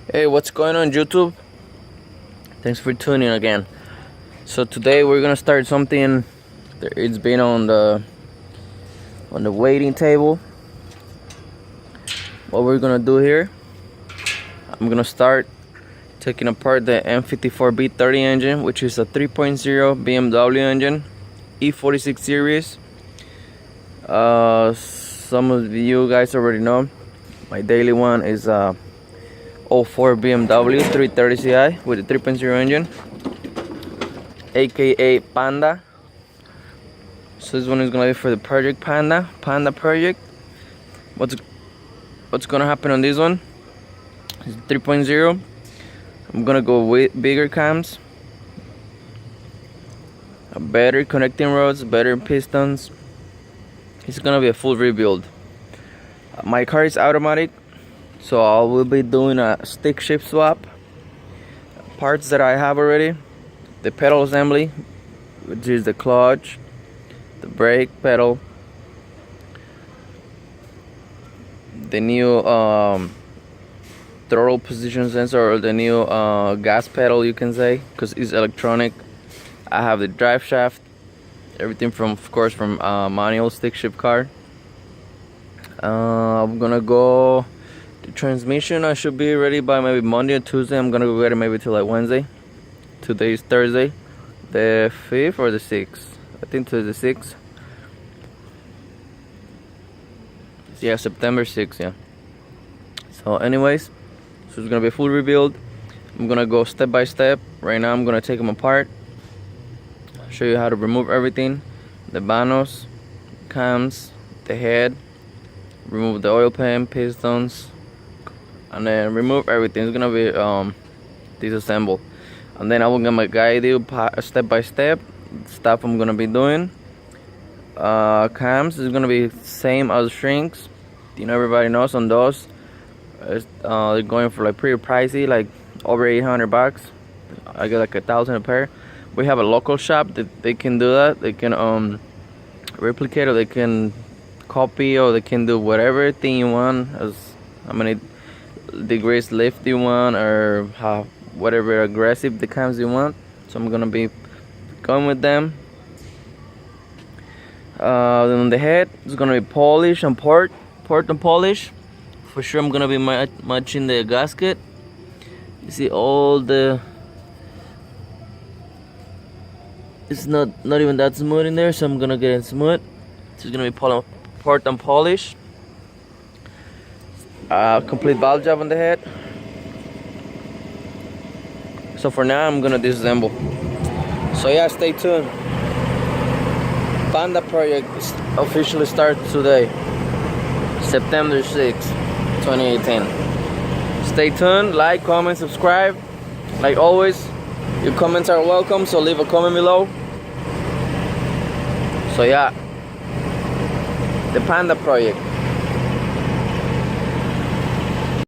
Hey, what's going on YouTube? Thanks for tuning again. So today we're gonna start something that it's been on the waiting table. What we're gonna do here, I'm gonna start taking apart the M54 B30 engine, which is a 3.0 BMW engine, e46 series. Some of you guys already know my daily one is 04 BMW 330 Ci with a 3.0 engine, aka Panda. So this one is gonna be for the project Panda project. What's gonna happen on this one? It's 3.0. I'm gonna go with bigger cams, better connecting rods, better pistons. It's gonna be a full rebuild. My car is automatic, so I will be doing a stick shift swap. Parts that I have already: the pedal assembly, which is the clutch, the brake pedal, the new throttle position sensor, or the new gas pedal, you can say, because it's electronic. I have the drive shaft, everything from, of course, from manual stick shift car. I'm gonna go the transmission. I should be ready by maybe Monday or Tuesday. I'm gonna go get it maybe till like Wednesday. Today is Thursday, the 5th or the 6th. I think today's the 6th. Yeah, September 6th. Yeah. So anyways, so it's gonna be a full rebuild. I'm gonna go step by step. Right now I'm gonna take them apart, show you how to remove everything: the vanos, cams, the head, remove the oil pan, pistons, and then remove everything. It's gonna be disassembled, and then I will guide you step by step stuff I'm gonna be doing. Cams is gonna be same as shrinks. You know, everybody knows on those they're going for like pretty pricey, like over $800. I get like $1,000 a pair. We have a local shop that they can do that. They can replicate, or they can copy, or they can do whatever thing you want, as how many degrees lift you want, or whatever aggressive the cams you want. So I'm gonna be going with them. Then the head is gonna be polish and port and polish. For sure, I'm gonna be matching the gasket. You see all the, it's not even that smooth in there, so I'm gonna get it smooth. So it's gonna be port and polish. Complete valve job on the head. So for now, I'm gonna disassemble. So yeah, stay tuned. Panda project officially starts today, September 6th, 2018. Stay tuned. Like, comment, subscribe. Like always, your comments are welcome, so leave a comment below. So yeah, the Panda project.